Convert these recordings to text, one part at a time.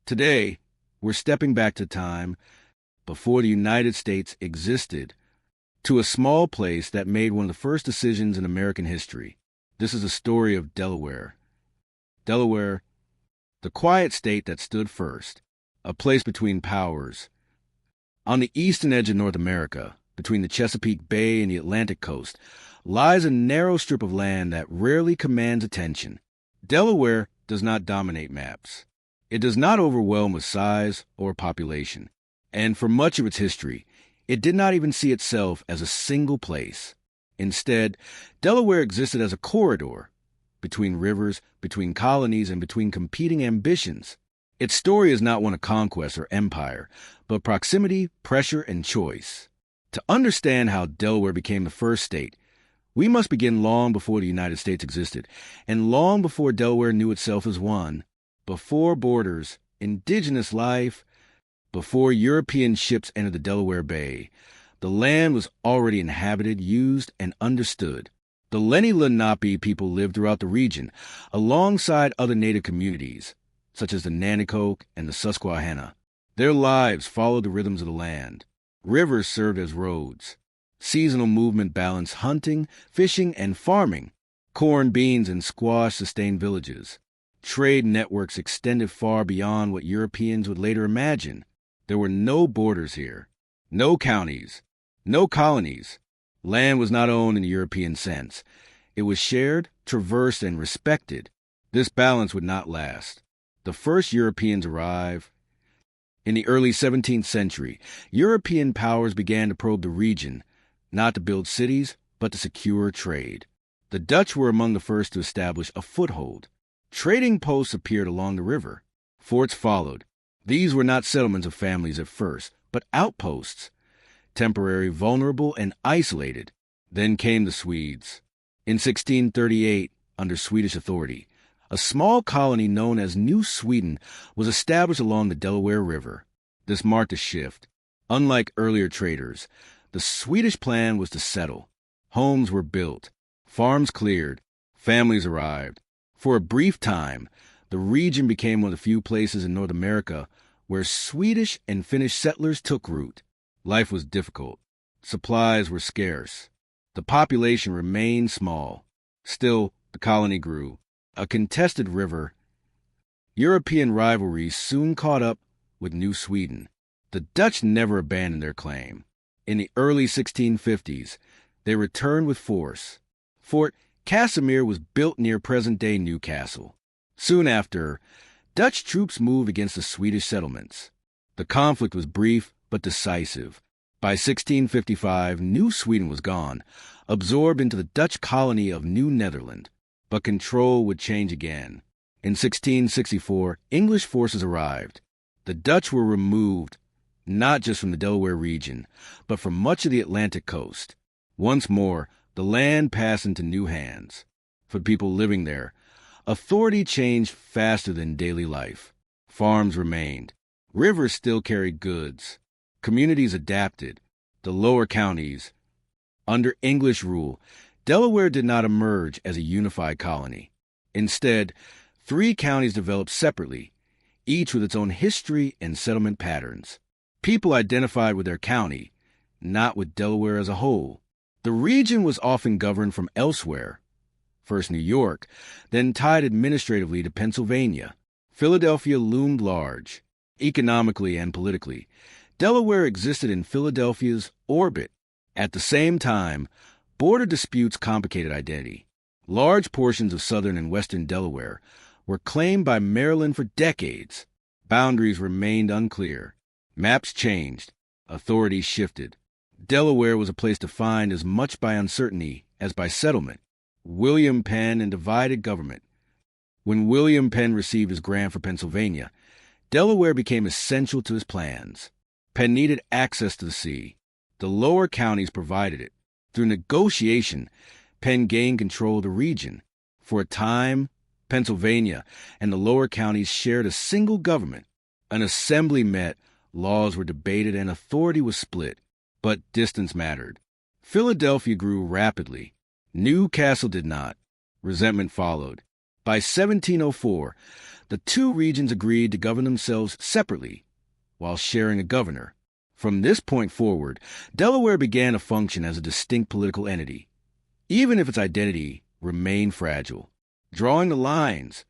Today, we're stepping back to time before the United States existed, to a small place that made one of the first decisions in American history. This is the story of Delaware. Delaware, the quiet state that stood first, a place between powers. On the eastern edge of North America, between the Chesapeake Bay and the Atlantic coast, lies a narrow strip of land that rarely commands attention. Delaware does not dominate maps. It does not overwhelm with size or population. And for much of its history, it did not even see itself as a single place. Instead, Delaware existed as a corridor between rivers, between colonies, and between competing ambitions. Its story is not one of conquest or empire, but proximity, pressure, and choice. To understand how Delaware became the first state, we must begin long before the United States existed, and long before Delaware knew itself as one, before borders, indigenous life, before European ships entered the Delaware Bay. The land was already inhabited, used, and understood. The Lenni Lenape people lived throughout the region, alongside other native communities, such as the Nanticoke and the Susquehanna. Their lives followed the rhythms of the land. Rivers served as roads. Seasonal movement balanced hunting, fishing, and farming. Corn, beans, and squash sustained villages. Trade networks extended far beyond what Europeans would later imagine. There were no borders here, no counties, no colonies. Land was not owned in the European sense. It was shared, traversed, and respected. This balance would not last. The first Europeans arrived. In the early 17th century, European powers began to probe the region, not to build cities, but to secure trade. The Dutch were among the first to establish a foothold. Trading posts appeared along the river. Forts followed. These were not settlements of families at first, but outposts, temporary, vulnerable, and isolated. Then came the Swedes. In 1638, under Swedish authority, a small colony known as New Sweden was established along the Delaware River. This marked a shift. Unlike earlier traders, the Swedish plan was to settle. Homes were built, farms cleared, families arrived. For a brief time, the region became one of the few places in North America where Swedish and Finnish settlers took root. Life was difficult. Supplies were scarce. The population remained small. Still, the colony grew. A contested river. European rivalries soon caught up with New Sweden. The Dutch never abandoned their claim. In the early 1650s, they returned with force. Fort Casimir was built near present-day Newcastle. Soon after, Dutch troops moved against the Swedish settlements. The conflict was brief but decisive. By 1655, New Sweden was gone, absorbed into the Dutch colony of New Netherland. But control would change again. In 1664, English forces arrived. The Dutch were removed, not just from the Delaware region, but from much of the Atlantic coast. Once more, the land passed into new hands. For people living there, authority changed faster than daily life. Farms remained. Rivers still carried goods. Communities adapted. The lower counties. Under English rule, Delaware did not emerge as a unified colony. Instead, 3 counties developed separately, each with its own history and settlement patterns. People identified with their county, not with Delaware as a whole. The region was often governed from elsewhere, first New York, then tied administratively to Pennsylvania. Philadelphia loomed large, economically and politically. Delaware existed in Philadelphia's orbit. At the same time, border disputes complicated identity. Large portions of southern and western Delaware were claimed by Maryland for decades. Boundaries remained unclear. Maps changed. Authorities shifted. Delaware was a place defined as much by uncertainty as by settlement. William Penn and divided government. When William Penn received his grant for Pennsylvania, Delaware became essential to his plans. Penn needed access to the sea. The lower counties provided it. Through negotiation, Penn gained control of the region. For a time, Pennsylvania and the lower counties shared a single government. An assembly met, laws were debated, and authority was split. But distance mattered. Philadelphia grew rapidly. Newcastle did not. Resentment followed. By 1704, the two regions agreed to govern themselves separately while sharing a governor. From this point forward, Delaware began to function as a distinct political entity, even if its identity remained fragile. Drawing the lines,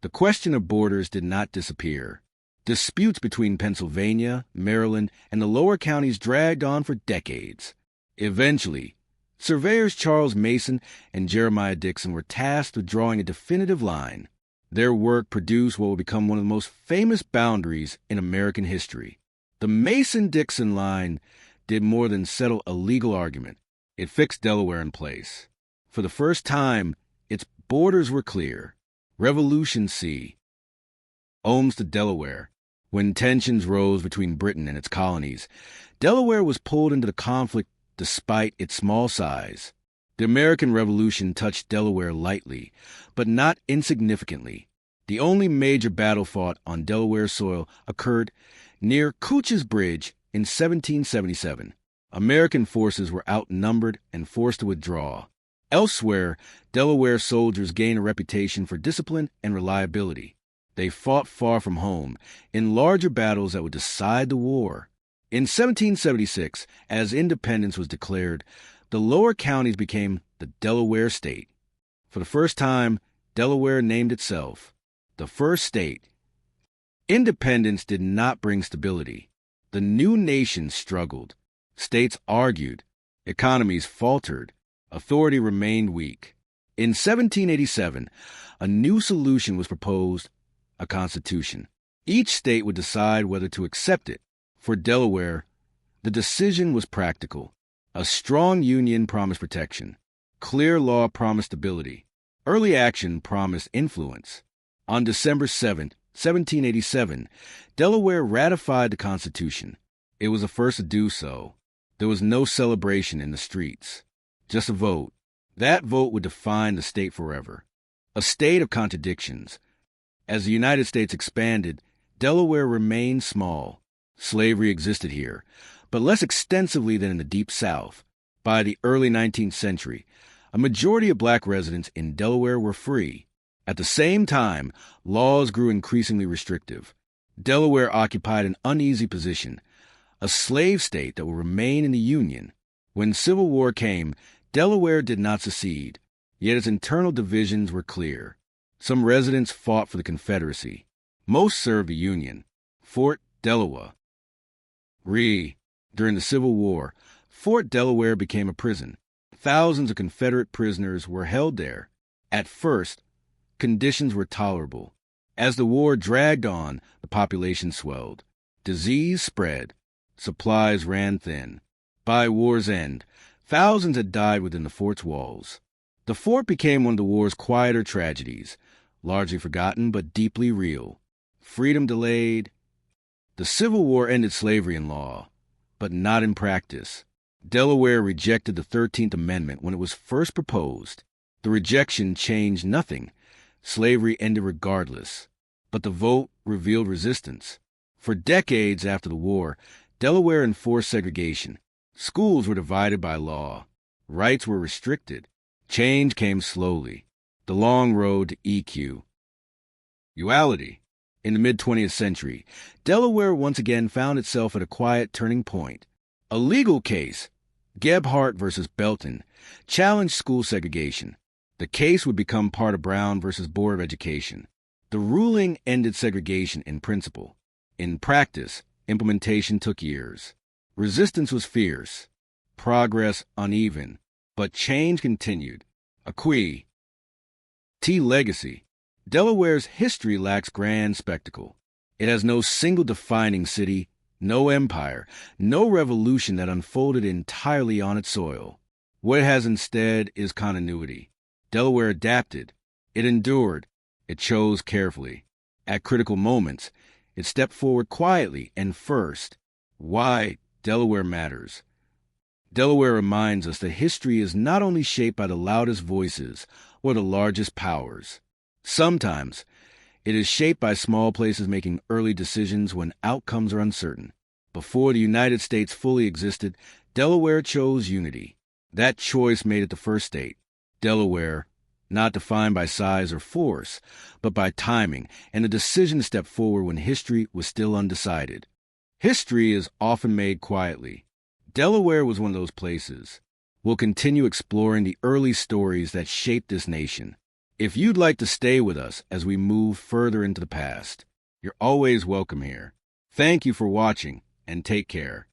the question of borders did not disappear. Disputes between Pennsylvania, Maryland, and the lower counties dragged on for decades. Eventually, surveyors Charles Mason and Jeremiah Dixon were tasked with drawing a definitive line. Their work produced what would become one of the most famous boundaries in American history. The Mason-Dixon line did more than settle a legal argument. It fixed Delaware in place. For the first time, its borders were clear. Revolution C. Homes to Delaware. When tensions rose between Britain and its colonies, Delaware was pulled into the conflict despite its small size. The American Revolution touched Delaware lightly, but not insignificantly. The only major battle fought on Delaware soil occurred near Couch's Bridge in 1777. American forces were outnumbered and forced to withdraw. Elsewhere, Delaware soldiers gained a reputation for discipline and reliability. They fought far from home, in larger battles that would decide the war. In 1776, as independence was declared, the lower counties became the Delaware state. For the first time, Delaware named itself the first state. Independence did not bring stability. The new nation struggled. States argued. Economies faltered. Authority remained weak. In 1787, a new solution was proposed, a constitution. Each state would decide whether to accept it. For Delaware, the decision was practical. A strong union promised protection. Clear law promised stability. Early action promised influence. On December 7, 1787, Delaware ratified the Constitution. It was the first to do so. There was no celebration in the streets, just a vote. That vote would define the state forever. A state of contradictions. As the United States expanded, Delaware remained small. Slavery existed here, but less extensively than in the Deep South. By the early 19th century, a majority of black residents in Delaware were free. At the same time, laws grew increasingly restrictive. Delaware occupied an uneasy position, a slave state that would remain in the Union. When Civil War came, Delaware did not secede, yet its internal divisions were clear. Some residents fought for the Confederacy. Most served the Union. Fort Delaware. During the Civil War, Fort Delaware became a prison. Thousands of Confederate prisoners were held there. At first, conditions were tolerable. As the war dragged on, the population swelled. Disease spread. Supplies ran thin. By war's end, thousands had died within the fort's walls. The fort became one of the war's quieter tragedies, largely forgotten but deeply real. Freedom delayed. The Civil War ended slavery in law, but not in practice. Delaware rejected the 13th Amendment when it was first proposed. The rejection changed nothing. Slavery ended regardless. But the vote revealed resistance. For decades after the war, Delaware enforced segregation. Schools were divided by law. Rights were restricted. Change came slowly. The long road to equality. In the mid-20th century, Delaware once again found itself at a quiet turning point. A legal case, Gebhardt versus Belton, challenged school segregation. The case would become part of Brown versus Board of Education. The ruling ended segregation in principle. In practice, implementation took years. Resistance was fierce. Progress uneven. But change continued. Legacy. Delaware's history lacks grand spectacle. It has no single defining city, no empire, no revolution that unfolded entirely on its soil. What it has instead is continuity. Delaware adapted. It endured. It chose carefully. At critical moments, it stepped forward quietly and first. Why Delaware matters. Delaware reminds us that history is not only shaped by the loudest voices or the largest powers. Sometimes, it is shaped by small places making early decisions when outcomes are uncertain. Before the United States fully existed, Delaware chose unity. That choice made it the first state. Delaware, not defined by size or force, but by timing and a decision to step forward when history was still undecided. History is often made quietly. Delaware was one of those places. We'll continue exploring the early stories that shaped this nation. If you'd like to stay with us as we move further into the past, you're always welcome here. Thank you for watching, and take care.